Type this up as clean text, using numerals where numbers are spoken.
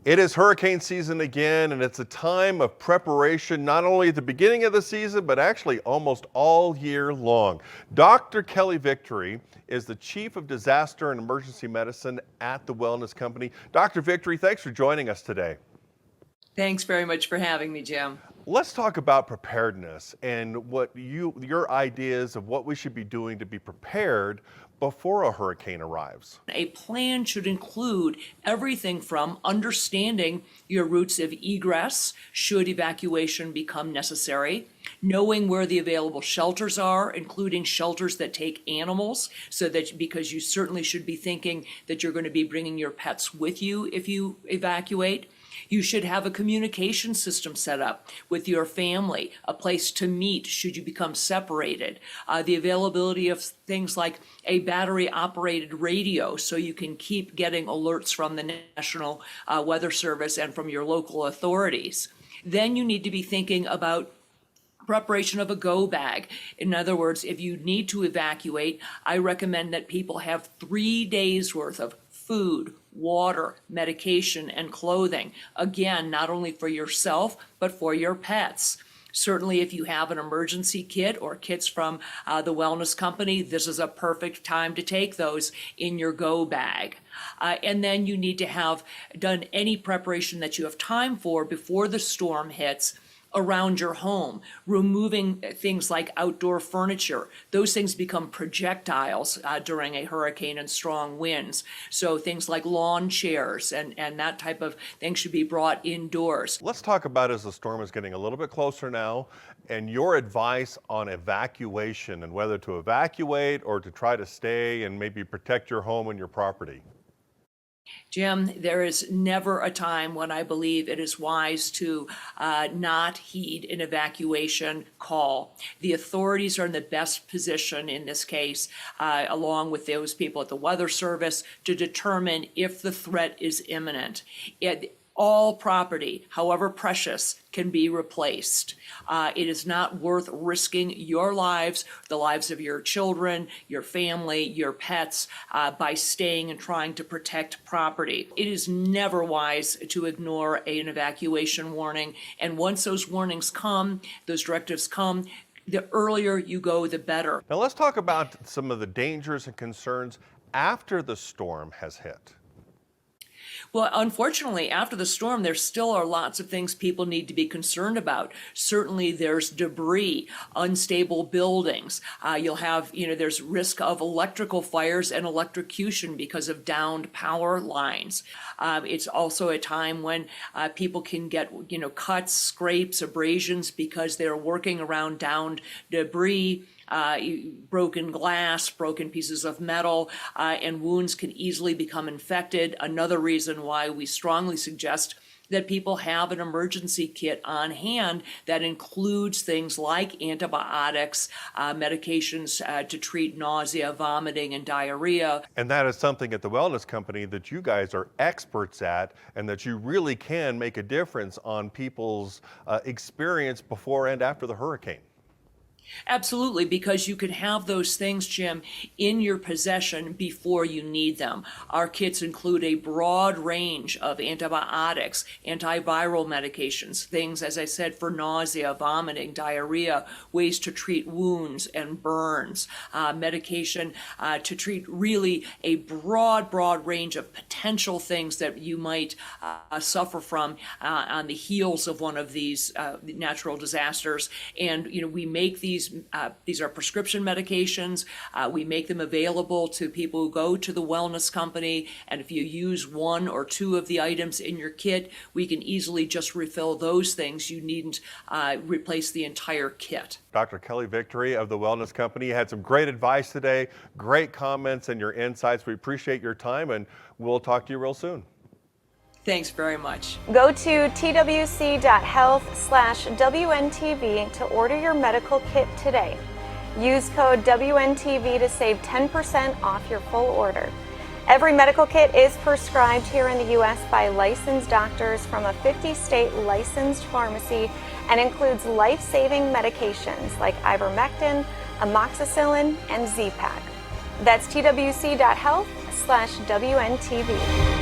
It is hurricane season again, and it's a time of preparation, not only at the beginning of the season, but actually almost all year long. Dr. Kelly Victory is the Chief of Disaster and Emergency Medicine at the Wellness Company. Dr. Victory, thanks for joining us today. Thanks very much for having me, Jim. Let's talk about preparedness and what your ideas of what we should be doing to be prepared before a hurricane arrives. A plan should include everything from understanding your routes of egress should evacuation become necessary, knowing where the available shelters are, including shelters that take animals, so that because you certainly should be thinking that you're going to be bringing your pets with you if you evacuate. You should have a communication system set up with your family, a place to meet should you become separated, the availability of things like a battery-operated radio so you can keep getting alerts from the National Weather Service and from your local authorities. Then you need to be thinking about preparation of a go bag. In other words, if you need to evacuate, I recommend that people have 3 days worth of food, water, medication, and clothing. Again, not only for yourself, but for your pets. Certainly, if you have an emergency kit or kits from the Wellness Company, this is a perfect time to take those in your go bag. And then you need to have done any preparation that you have time for before the storm hits around your home, removing things like outdoor furniture. Those things become projectiles during a hurricane and strong winds. So things like lawn chairs and that type of thing should be brought indoors. Let's talk about as the storm is getting a little bit closer now and your advice on evacuation and whether to evacuate or to try to stay and maybe protect your home and your property. Jim, there is never a time when I believe it is wise to not heed an evacuation call. The authorities are in the best position in this case, along with those people at the Weather Service, to determine if the threat is imminent. All property, however precious, can be replaced. It is not worth risking your lives, the lives of your children, your family, your pets, by staying and trying to protect property. It is never wise to ignore an evacuation warning. And once those warnings come, those directives come, the earlier you go, the better. Now let's talk about some of the dangers and concerns after the storm has hit. Well, unfortunately, after the storm, there still are lots of things people need to be concerned about. Certainly, there's debris, unstable buildings. You'll have, there's risk of electrical fires and electrocution because of downed power lines. It's also a time when people can get, cuts, scrapes, abrasions because they're working around downed debris. Broken glass, broken pieces of metal, and wounds can easily become infected. Another reason why we strongly suggest that people have an emergency kit on hand that includes things like antibiotics, medications to treat nausea, vomiting, and diarrhea. And that is something at the Wellness Company that you guys are experts at and that you really can make a difference on people's experience before and after the hurricane. Absolutely, because you can have those things, Jim, in your possession before you need them. Our kits include a broad range of antibiotics, antiviral medications, things, as I said, for nausea, vomiting, diarrhea, ways to treat wounds and burns, medication to treat really a broad range of potential things that you might suffer from on the heels of one of these natural disasters. And, we make these are prescription medications. We make them available to people who go to the Wellness Company. And if you use one or two of the items in your kit, we can easily just refill those things. You needn't replace the entire kit. Dr. Kelly Victory of the Wellness Company had some great advice today, great comments and your insights. We appreciate your time and we'll talk to you real soon. Thanks very much. Go to twc.health/WNTV to order your medical kit today. Use code WNTV to save 10% off your full order. Every medical kit is prescribed here in the U.S. by licensed doctors from a 50-state licensed pharmacy and includes life-saving medications like ivermectin, amoxicillin, and Z-Pak. That's twc.health/WNTV.